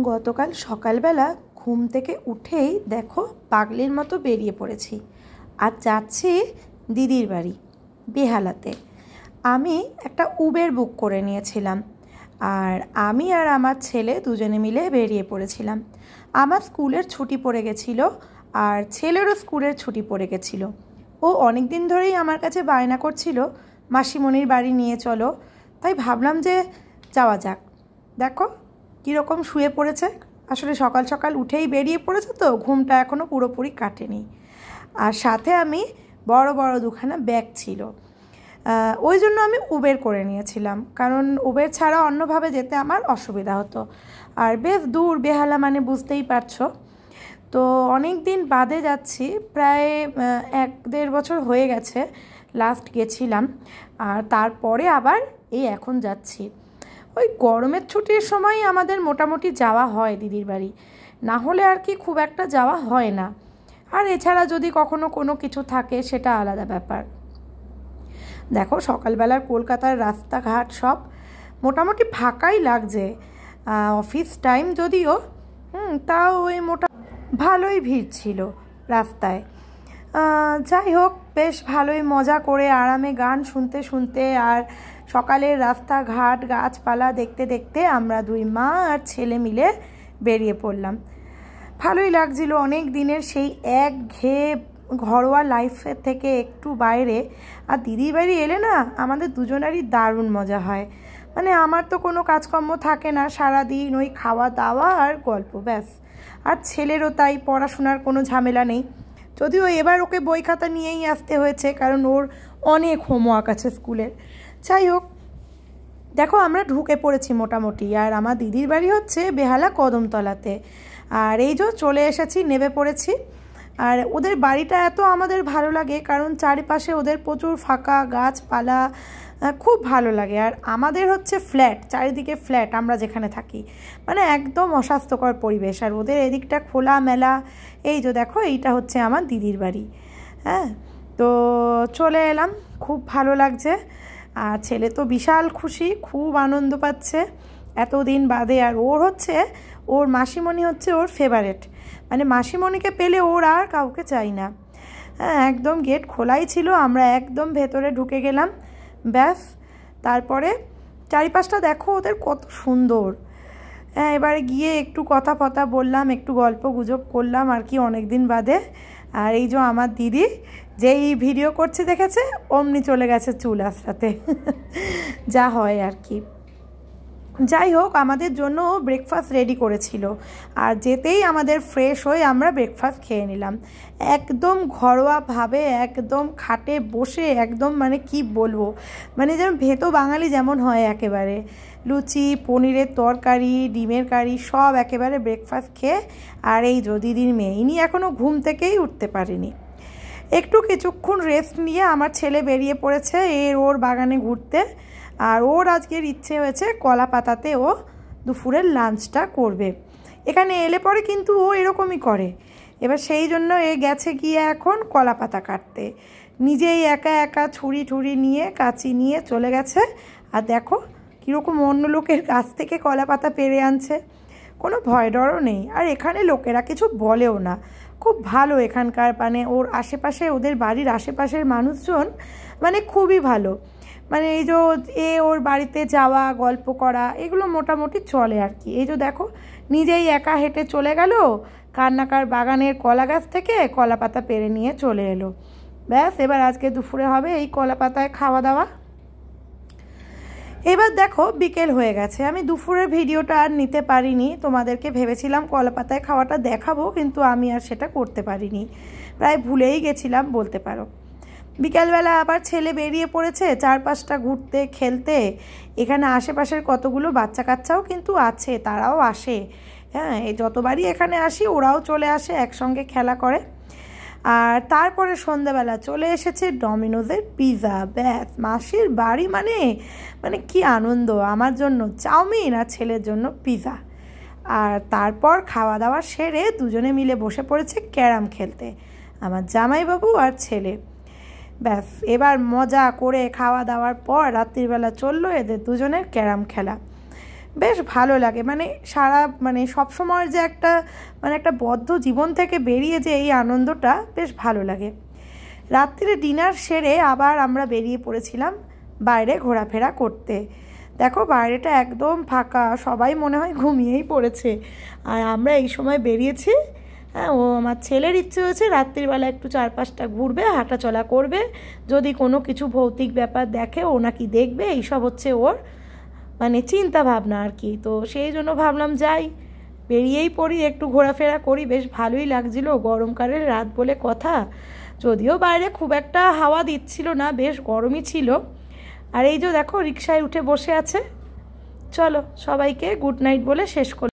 গতকাল সকালবেলা ঘুম থেকে উঠেই দেখো পাগলির মতো বেরিয়ে পড়েছি আর যাচ্ছি দিদির বাড়ি বেহালাতে। আমি একটা উবের বুক করে নিয়েছিলাম আর আমি আর আমার ছেলে দুজনে মিলে বেরিয়ে পড়েছিলাম। আমার স্কুলের ছুটি পড়ে গেছিলো আর ছেলেরও স্কুলের ছুটি পড়ে গেছিলো। ও অনেক দিন ধরেই আমার কাছে বায়না করছিল মাসিমণির বাড়ি নিয়ে চলো, তাই ভাবলাম যে যাওয়া যাক। দেখো কীরকম শুয়ে পড়েছে, আসলে সকাল সকাল উঠেই বেরিয়ে পড়েছে তো ঘুমটা এখনও পুরোপুরি কাটেনি। আর সাথে আমি বড় বড় দুখানা ব্যাগ ছিল, ওই জন্য আমি উবের করে নিয়েছিলাম, কারণ উবের ছাড়া অন্যভাবে যেতে আমার অসুবিধা হতো। আর বেশ দূর, বেহালা মানে বুঝতেই পারছো। তো অনেক দিন বাদে যাচ্ছি, প্রায় 1-1.5 বছর হয়ে গেছে লাস্ট গেছিলাম, আর তারপরে আবার এই এখন যাচ্ছি। ওই গরমের ছুটির সময় আমাদের মোটামুটি যাওয়া হয় দিদির বাড়ি, না হলে আর কি খুব একটা যাওয়া হয় না। আর এছাড়া যদি কখনো কোনো কিছু থাকে সেটা আলাদা ব্যাপার। দেখো সকালবেলার কলকাতার রাস্তাঘাট সব মোটামুটি ফাঁকাই লাগছে, অফিস টাইম যদিও, তাও ওই ভালোই ভিড় ছিল রাস্তায়। যাই হোক, বেশ ভালোই মজা করে আরামে গান শুনতে শুনতে আর সকালের রাস্তাঘাট গাছপালা দেখতে দেখতে আমরা দুই মা আর ছেলে মিলে বেরিয়ে পড়লাম। ভালোই লাগছিল, অনেক দিনের সেই একঘেয়ে ঘরোয়া লাইফের থেকে একটু বাইরে। আর দিদির বাড়ি এলে না আমাদের দুজনেরই দারুণ মজা হয়। মানে আমার তো কোনো কাজকর্ম থাকে না, সারাদিন ওই খাওয়া দাওয়া আর গল্প, ব্যাস। আর ছেলেরও তাই, পড়াশোনার কোনো ঝামেলা নেই, যদিও এবার ওকে বই খাতা নিয়েই আসতে হয়েছে, কারণ ওর অনেক হোমওয়ার্ক আছে স্কুলের। যাই হোক, দেখো আমরা ঢুকে পড়েছি মোটামুটি, আর আমার দিদির বাড়ি হচ্ছে বেহালা কদমতলাতে। আর এই যে চলে এসেছি, নেমে পড়েছি। আর ওদের বাড়িটা এত আমাদের ভালো লাগে কারণ চারিপাশে ওদের প্রচুর ফাঁকা গাছপালা, খুব ভালো লাগে। আর আমাদের হচ্ছে ফ্ল্যাট, চারিদিকে ফ্ল্যাট আমরা যেখানে থাকি, মানে একদম অস্বাস্থ্যকর পরিবেশ। আর ওদের এদিকটা খোলা মেলা। এই যে দেখো এইটা হচ্ছে আমার দিদির বাড়ি। হ্যাঁ, তো চলে এলাম, খুব ভালো লাগছে। আর ছেলে তো বিশাল খুশি, খুব আনন্দ পাচ্ছে এতদিন বাদে। আর ওর মাসিমণি হচ্ছে ওর ফেভারেট, মানে মাসিমণিকে পেলে ওর আর কাউকে চাই না। হ্যাঁ, একদম গেট খোলাই ছিল, আমরা একদম ভেতরে ঢুকে গেলাম, ব্যাস। তারপরে চারিপাশটা দেখো ওদের কত সুন্দর। হ্যাঁ, এবারে গিয়ে একটু কথা ফথা বললাম, একটু গল্প গুজব করলাম আর কি, অনেক দিন বাদে। আর এই যে আমার দিদি যেই ভিডিও করছে দেখেছে, অমনি চলে গেছে চুল আঁচড়াতে যা হয় আর কি। যাই হোক, আমাদের জন্য ব্রেকফাস্ট রেডি করেছিল, আর যেতেই আমাদের ফ্রেশ হয়ে আমরা ব্রেকফাস্ট খেয়ে নিলাম একদম ঘরোয়াভাবে, একদম খাটে বসে, একদম মানে কি বলবো, মানে যেমন ভেতো বাঙালি যেমন হয়, একেবারে লুচি, পনিরের তরকারি, ডিমের কারি সব একেবারে ব্রেকফাস্ট খেয়ে। আর এই যে দিদির মেয়ে, ইনি এখনও ঘুম থেকেই উঠতে পারেনি। কিছুক্ষণ রেস্ট নিয়ে আমার ছেলে বেরিয়ে পড়েছে ওর বাগানে ঘুরতে। আর ওর আজকের ইচ্ছে হয়েছে কলা পাতাতে ও দুপুরের লাঞ্চটা করবে। এখানে এলে পরে কিন্তু ও এরকমই করে। এবার সেই জন্য গেছে গিয়ে এখন কলা পাতা কাটতে, নিজেই একা একা ছুরি নিয়ে কাঁচি নিয়ে চলে গেছে। আর দেখো কীরকম অন্য লোকের কাছ থেকে কলা পাতা পেরে আনছে, কোনো ভয় ডরও নেই। আর এখানে লোকেরা কিছু বলেও না, খুব ভালো এখানকার, মানে ওর আশেপাশে, ওদের বাড়ির আশেপাশের মানুষজন মানে খুবই ভালো। মানে এই যে ওর বাড়িতে যাওয়া, গল্প করা, এগুলো মোটামুটি চলে আর কি। এই যে দেখো নিজেই একা হেঁটে চলে গেল কান্নাকার বাগানের কলা গাছ থেকে কলা পাতা পেরে নিয়ে চলে এলো, ব্যাস। এবার আজকে দুপুরে হবে এই কলা পাতায় খাওয়া দাওয়া। এবার দেখো বিকেল হয়ে গেছে, আমি দুপুরের ভিডিওটা আর নিতে পারিনি, তোমাদেরকে ভেবেছিলাম কলা পাতায় খাওয়াটা দেখাবো, কিন্তু আমি আর সেটা করতে পারিনি, প্রায় ভুলেই গেছিলাম বলতে পারো। বিকালবেলা আবার ছেলে বেরিয়ে পড়েছে চারপাশটা ঘুরতে খেলতে। এখানে আশেপাশের কতগুলো বাচ্চা কাচ্চাও কিন্তু আছে, তারাও আসে। হ্যাঁ, এই যতবারই এখানে আসি ওরাও চলে আসে, একসঙ্গে খেলা করে। আর তারপরে সন্ধ্যাবেলা চলে এসেছে ডমিনোজের পিৎজা, ব্যাস। মাসির বাড়ি মানে মানে কি আনন্দ, আমার জন্য চাউমিন আর ছেলের জন্য পিৎজা। আর তারপর খাওয়া দাওয়া সেরে দুজনে মিলে বসে পড়েছে ক্যারাম খেলতে, আমার জামাইবাবু আর ছেলে, ব্যাস। এবার মজা করে খাওয়া দাওয়ার পর রাত্রিবেলা চললো এদের দুজনের ক্যারাম খেলা। বেশ ভালো লাগে, মানে সবসময় যে একটা বদ্ধ জীবন থেকে বেরিয়ে যে এই আনন্দটা বেশ ভালো লাগে। রাত্রিরে ডিনার সেরে আবার আমরা বেরিয়ে পড়েছিলাম বাইরে ঘোরাফেরা করতে। দেখো বাইরেটা একদম ফাঁকা, সবাই মনে হয় ঘুমিয়েই পড়েছে, আর আমরা এই সময় বেরিয়েছি। হ্যাঁ, ও আমার ছেলের ইচ্ছে হয়েছে রাত্রিবেলা একটু চারপাশটা ঘুরবে, হাঁটাচলা করবে, যদি কোনো কিছু ভৌতিক ব্যাপার দেখে ও নাকি দেখবে, এইসব হচ্ছে ওর চিন্তা ভাবনা আর কি। তো সেই জন্য ভাবলাম যাই, বেরিয়েই পড়ি, একটু ঘোরাফেরা করি। বেশ ভালোই লাগছিল, গরমকালের রাত বলে কথা, যদিও বাইরে খুব একটা হাওয়া দিচ্ছিল না, বেশ গরমই ছিল। আর এই যে দেখো রিকশায় উঠে বসে আছে। চলো সবাইকে গুড নাইট বলে শেষ করি।